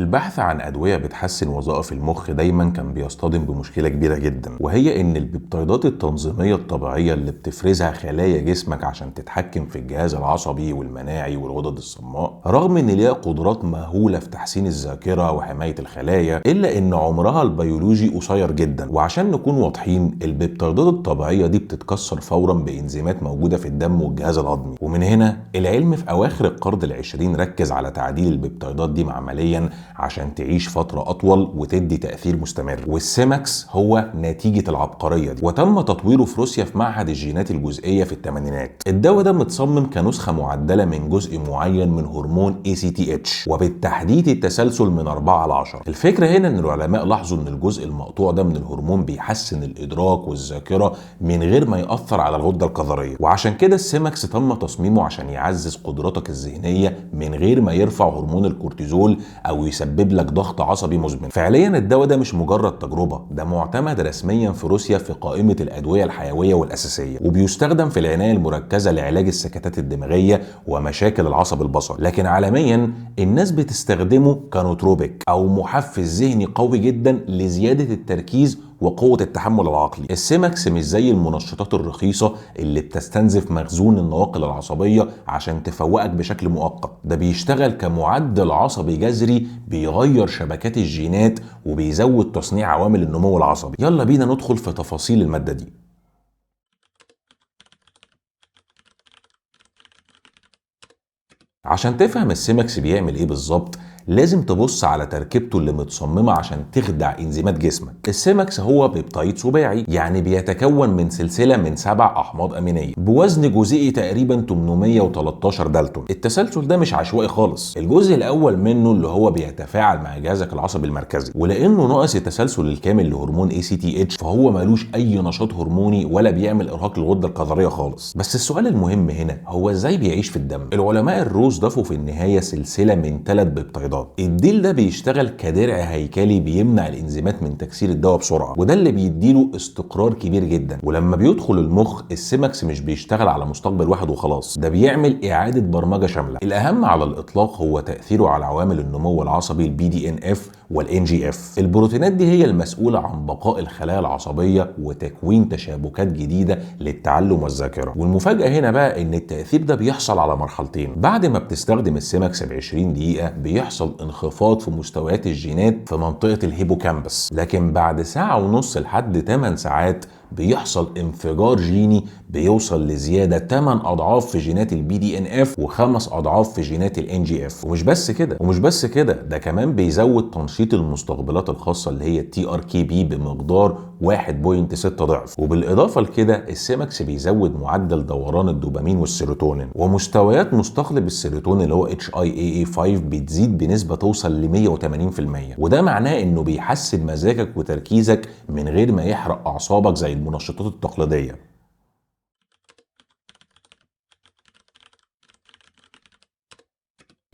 البحث عن أدوية بتحسن وظائف المخ دايما كان بيصطدم بمشكلة كبيرة جدا، وهي إن البيبتيدات التنظيمية الطبيعية اللي بتفرزها خلايا جسمك عشان تتحكم في الجهاز العصبي والمناعي والغدد الصماء، رغم إن ليها قدرات مهولة في تحسين الذاكرة وحماية الخلايا، إلا إن عمرها البيولوجي قصير جدا. وعشان نكون واضحين، البيبتيدات الطبيعية دي بتتكسر فورا بإنزيمات موجودة في الدم والجهاز الهضمي. ومن هنا العلم في أواخر القرن العشرين ركز على تعديل البيبتيدات دي معمليا عشان تعيش فترة أطول وتدي تأثير مستمر. والسيماكس هو نتيجة العبقرية دي، وتم تطويره في روسيا في معهد الجينات الجزئية في الثمانينات. الدواء ده متصمم كنسخة معدلة من جزء معين من هرمون ACTH، وبالتحديد التسلسل من 4 ل 10. الفكرة هنا إن العلماء لاحظوا إن الجزء المقطوع ده من الهرمون بيحسن الإدراك والذاكرة من غير ما يأثر على الغدة الكظرية، وعشان كده السيماكس تم تصميمه عشان يعزز قدراتك الذهنية من غير ما يرفع هرمون الكورتيزول أو يسبب لك ضغط عصبي مزمن. فعليا الدواء ده مش مجرد تجربة، ده معتمد رسميا في روسيا في قائمة الأدوية الحيوية والأساسية، وبيستخدم في العناية المركزة لعلاج السكتات الدماغية ومشاكل العصب البصري. لكن عالميا الناس بتستخدمه كنوتروبيك أو محفز ذهني قوي جدا لزيادة التركيز وقوة التحمل العقلي. السيماكس مش زي المنشطات الرخيصة اللي بتستنزف مخزون النواقل العصبية عشان تفوقك بشكل مؤقت، ده بيشتغل كمعدل عصبي جذري بيغير شبكات الجينات وبيزود تصنيع عوامل النمو العصبي. يلا بينا ندخل في تفاصيل المادة دي. عشان تفهم السيماكس بيعمل ايه بالظبط، لازم تبص على تركيبته اللي متصممة عشان تخدع انزيمات جسمك. السيماكس هو بيبتيد سباعي، يعني بيتكون من سلسلة من 7 أحماض أمينية بوزن جزيئي تقريبا 813 دالتون. التسلسل ده مش عشوائي خالص. الجزء الأول منه اللي هو بيتفاعل مع جهازك العصبي المركزي، ولأنه ناقص التسلسل الكامل لهرمون ACTH فهو ملوش أي نشاط هرموني ولا بيعمل إرهاق للغدة الكظرية خالص. بس السؤال المهم هنا هو إزاي بيعيش في الدم؟ العلماء الروس ضافوا في النهاية سلسلة من 3 بيبتيدات. الديل ده بيشتغل كدرع هيكلي بيمنع الانزيمات من تكسير الدواء بسرعه، وده اللي بيديله استقرار كبير جدا. ولما بيدخل المخ السيماكس مش بيشتغل على مستقبل واحد وخلاص، ده بيعمل اعاده برمجه شامله. الاهم على الاطلاق هو تاثيره على عوامل النمو العصبي BDNF والNGF. البروتينات دي هي المسؤوله عن بقاء الخلايا العصبيه وتكوين تشابكات جديده للتعلم والذاكره. والمفاجاه هنا بقى ان التاثير ده بيحصل على مرحلتين. بعد ما بتستخدم السيماكس ب 20 دقيقه بيحصل انخفاض في مستويات الجينات في منطقة الهيبوكامبس، لكن بعد ساعة ونص لحد 8 ساعات بيحصل انفجار جيني بيوصل لزيادة 8 أضعاف في جينات BDNF و5 أضعاف في جينات NGF. ومش بس كده، ده كمان بيزود تنشيط المستقبلات الخاصة اللي هي TRKB بمقدار 1.6 ضعف. وبالإضافة لكده السيماكس بيزود معدل دوران الدوبامين والسيروتونين، ومستويات مستقلب السيروتونين اللي هو HIAA5 بتزيد بنسبة توصل ل 180%. وده معناه انه بيحسن مزاجك وتركيزك من غير ما يحرق أعصابك زي المنشطات التقليدية.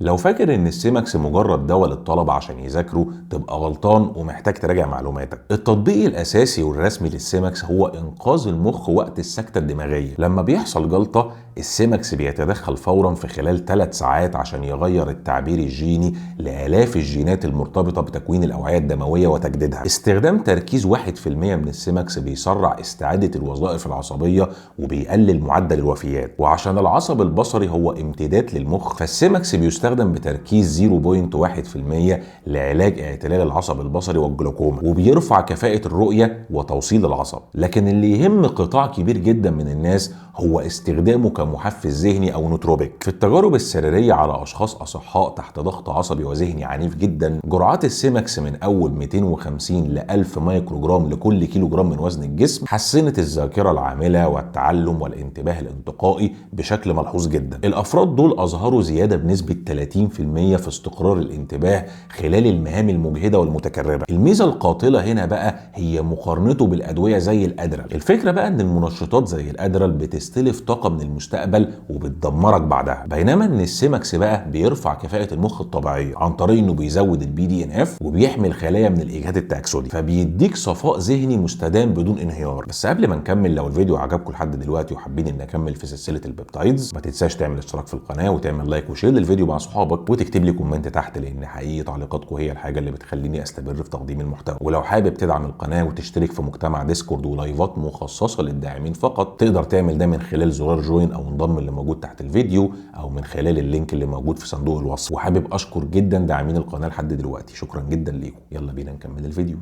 لو فاكر ان السيماكس مجرد دواء للطلبة عشان يذاكروا تبقى غلطان ومحتاج تراجع معلوماتك. التطبيق الاساسي والرسمي للسيماكس هو انقاذ المخ وقت السكتة الدماغية. لما بيحصل جلطة السيماكس بيتدخل فورا في خلال 3 ساعات عشان يغير التعبير الجيني لآلاف الجينات المرتبطة بتكوين الأوعية الدموية وتجديدها. استخدام تركيز 1% من السيماكس بيسرع استعادة الوظائف العصبية وبيقلل معدل الوفيات. وعشان العصب البصري هو امتداد للمخ فالسيماكس بيستخدم بتركيز 0.1% لعلاج اعتلال العصب البصري والجلوكوما، وبيرفع كفاءة الرؤية وتوصيل العصب. لكن اللي يهم قطاع كبير جدا من الناس هو استخدامه كمحفز ذهني او نوتروبيك. في التجارب السريرية على اشخاص اصحاء تحت ضغط عصبي وذهني عنيف جدا، جرعات السيماكس من اول 250 ل 1000 مايكروجرام لكل كيلو جرام من وزن الجسم حسنت الذاكرة العاملة والتعلم والانتباه الانتقائي بشكل ملحوظ جدا. الافراد دول اظهروا زيادة بنسبة 30% في استقرار الانتباه خلال المهام المجهدة والمتكررة. الميزة القاتلة هنا بقى هي مقارنته بالادوية زي الادرال. الفكرة بقى ان المنشطات زي الادرال بتستلف طاقة من المستقبل وبتدمرك بعدها، بينما ان السيماكس بقى بيرفع كفاءة المخ الطبيعية عن طريق انه بيزود BDNF وبيحمي الخلايا من الاجهاد التأكسدي، فبيديك صفاء ذهني مستدام بدون انهيار. بس قبل ما نكمل، لو الفيديو عجبكم لحد دلوقتي وحابين ان اكمل في سلسلة البيبتايدز ما تنساش تعمل اشتراك في القناة وتعمل لايك وشير للفيديو مع اصحابك وتكتب لي كومنت تحت، لان حقيقي تعليقاتكم هي الحاجه اللي بتخليني استمر في تقديم المحتوى. ولو حابب تدعم القناه وتشترك في مجتمع ديسكورد ولايفات مخصصه للداعمين فقط، تقدر تعمل ده من خلال زرار جوين او انضم اللي موجود تحت الفيديو، او من خلال اللينك اللي موجود في صندوق الوصف. وحابب اشكر جدا داعمين القناه لحد دلوقتي، شكرا جدا ليكم. يلا بينا نكمل الفيديو.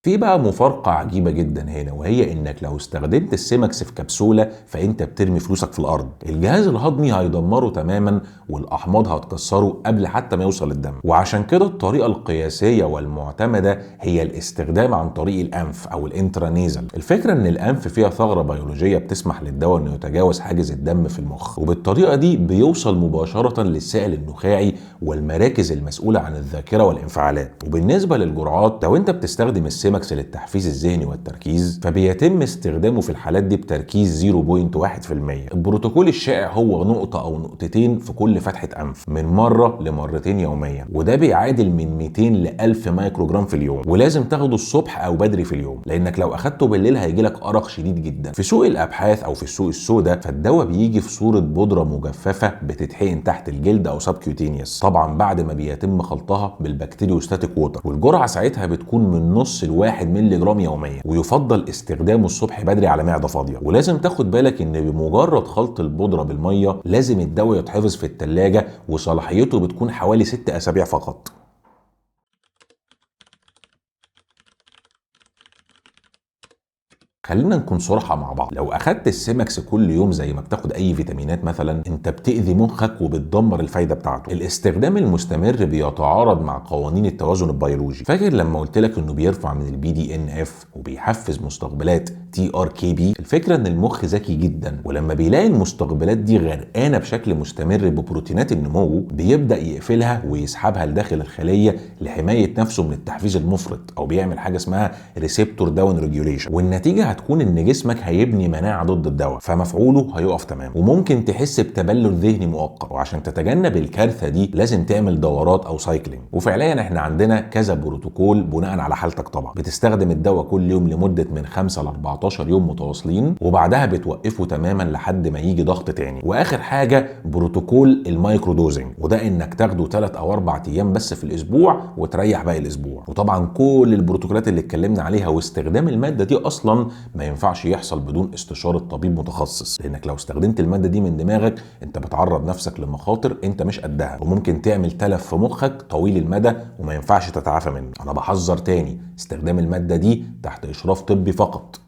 في بقى مفارقة عجيبة جدا هنا، وهي انك لو استخدمت السيماكس في كبسولة فانت بترمي فلوسك في الارض. الجهاز الهضمي هيدمره تماما، والاحماض هتكسره قبل حتى ما يوصل الدم. وعشان كده الطريقة القياسية والمعتمدة هي الاستخدام عن طريق الانف او الانترانيزل. الفكرة ان الانف فيها ثغرة بيولوجية بتسمح للدواء انه يتجاوز حاجز الدم في المخ، وبالطريقة دي بيوصل مباشرة للسائل النخاعي والمراكز المسؤولة عن الذاكرة والانفعالات. وبالنسبة للجرعات، لو انت بتستخدم السيماكس للتحفيز الذهني والتركيز فبيتم استخدامه في الحالات دي بتركيز 0.1%. البروتوكول الشائع هو نقطة أو نقطتين في كل فتحة أنف من مرة لمرتين يوميا، وده بيعادل من 200 ل 1000 مايكروجرام في اليوم. ولازم تاخده الصبح أو بدري في اليوم، لأنك لو أخدته بالليل هيجيلك أرق شديد جدا. في سوق الأبحاث أو في السوق السوداء فالدواء بيجي في صورة بودرة مجففة بتتحقن تحت الجلد أو سبكيوتينيوس، طبعا بعد ما بيتم خلطها بالبكتيريوستاتيك ووتر، والجرعة ساعتها بتكون من نص ل1 مللي جرام يوميا. ويفضل استخدامه الصبح بدري على معده فاضيه. ولازم تاخد بالك ان بمجرد خلط البودره بالميه لازم الدواء يتحفظ في الثلاجه، وصلاحيته بتكون حوالي 6 اسابيع فقط. خلينا نكون صراحة مع بعض، لو اخدت السيماكس كل يوم زي ما بتاخد اي فيتامينات مثلا، انت بتأذي مخك وبتدمر الفايدة بتاعته. الاستخدام المستمر بيتعارض مع قوانين التوازن البيولوجي. فاكر لما قلت لك انه بيرفع من البي دي ان اف وبيحفز مستقبلات تي ار كي بي؟ الفكرة ان المخ ذكي جدا، ولما بيلاقي المستقبلات دي غرقانة بشكل مستمر ببروتينات النمو بيبدأ يقفلها ويسحبها لداخل الخلية لحماية نفسه من التحفيز المفرط، او بيعمل حاجة اسمها ريسبتور داون ريجوليشن. والنتيجة هتكون ان جسمك هيبني مناعه ضد الدواء، فمفعوله هيقف تمام، وممكن تحس بتبلد ذهني مؤقت. وعشان تتجنب الكارثه دي لازم تعمل دورات او سايكلينج. وفعليا احنا عندنا كذا بروتوكول بناء على حالتك. طبعا بتستخدم الدواء كل يوم لمده من 5 ل 14 يوم متواصلين، وبعدها بتوقفه تماما لحد ما يجي ضغط تاني. واخر حاجه بروتوكول المايكرو دوزنج، وده انك تاخده 3 او 4 ايام بس في الاسبوع وتريح باقي الاسبوع. وطبعا كل البروتوكولات اللي اتكلمنا عليها واستخدام الماده دي اصلا ما ينفعش يحصل بدون استشارة طبيب متخصص، لانك لو استخدمت المادة دي من دماغك انت بتعرض نفسك لمخاطر انت مش قدها، وممكن تعمل تلف في مخك طويل المدى وما ينفعش تتعافى منه. انا بحذر تاني، استخدام المادة دي تحت اشراف طبي فقط.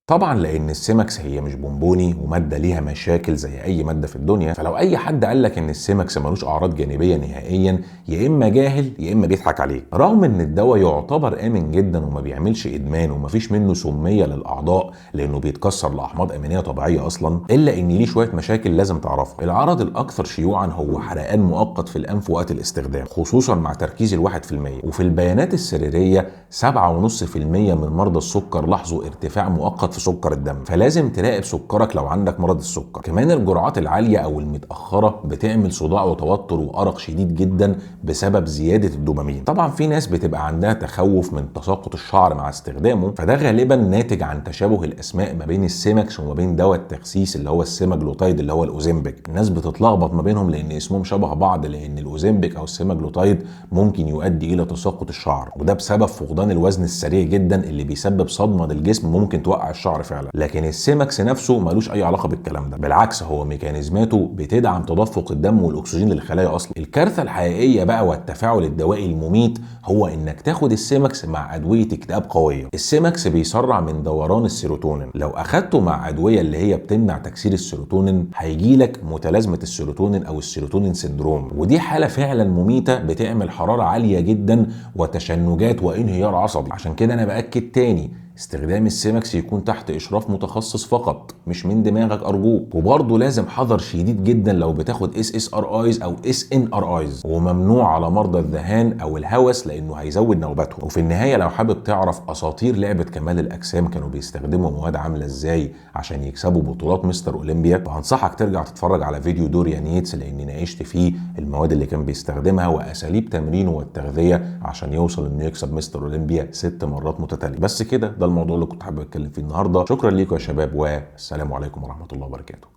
طبعا لان السيماكس هي مش بونبوني وماده ليها مشاكل زي اي ماده في الدنيا، فلو اي حد قال لك ان السيماكس ملوش اعراض جانبيه نهائيا يا اما جاهل يا اما بيضحك عليك. رغم ان الدواء يعتبر امن جدا وما بيعملش ادمان ومفيش منه سميه للاعضاء لانه بيتكسر لاحماض امينيه طبيعيه اصلا، الا ان ليه شويه مشاكل لازم تعرفها. العرض الاكثر شيوعا هو حرقان مؤقت في الانف وقت الاستخدام، خصوصا مع تركيز ال1%. وفي البيانات السريريه 7.5% من مرضى السكر لاحظوا ارتفاع مؤقت في سكر الدم، فلازم تراقب سكرك لو عندك مرض السكر. كمان الجرعات العاليه او المتاخره بتعمل صداع وتوتر وارق شديد جدا بسبب زياده الدوبامين. طبعا في ناس بتبقى عندها تخوف من تساقط الشعر مع استخدامه، فده غالبا ناتج عن تشابه الاسماء ما بين السيماكس وما بين دواء التخسيس اللي هو السيماجلوتايد اللي هو الاوزيمبيك. الناس بتتلخبط ما بينهم لان اسمهم شبه بعض، لان الاوزيمبيك او السيماجلوتايد ممكن يؤدي الى تساقط الشعر، وده بسبب فقدان الوزن السريع جدا اللي بيسبب صدمه للجسم ممكن توقع الشعر فعلا. لكن السيماكس نفسه ملوش اي علاقه بالكلام ده، بالعكس هو ميكانيزماته بتدعم تدفق الدم والاكسجين للخلايا اصلا. الكارثه الحقيقيه بقى والتفاعل الدوائي المميت هو انك تاخد السيماكس مع ادويه اكتئاب قويه. السيماكس بيسرع من دوران السيروتونين، لو اخدته مع ادويه اللي هي بتمنع تكسير السيروتونين هيجيلك متلازمه السيروتونين او السيروتونين سيندروم، ودي حاله فعلا مميته بتعمل حراره عاليه جدا وتشنجات وانهيار عصبي. عشان كده انا باكد تاني استخدام السيماكس يكون تحت اشراف متخصص فقط، مش من دماغك ارجوك. وبرضه لازم حذر شديد جدا لو بتاخد SSRIs او SNRIs، وممنوع على مرضى الذهان او الهوس لانه هيزود نوباتهم. وفي النهايه لو حابب تعرف اساطير لعبه كمال الاجسام كانوا بيستخدموا مواد عامله ازاي عشان يكسبوا بطولات مستر اولمبيا، فانصحك ترجع تتفرج على فيديو دوريان ييتس، لاني ناقشت فيه المواد اللي كان بيستخدمها واساليب تمرينه والتغذيه عشان يوصل انه يكسب مستر اولمبيا 6 مرات متتاليه. بس كده، ده الموضوع اللي كنت حابب اتكلم فيه النهارده. شكرا ليكم يا شباب، والسلام عليكم ورحمه الله وبركاته.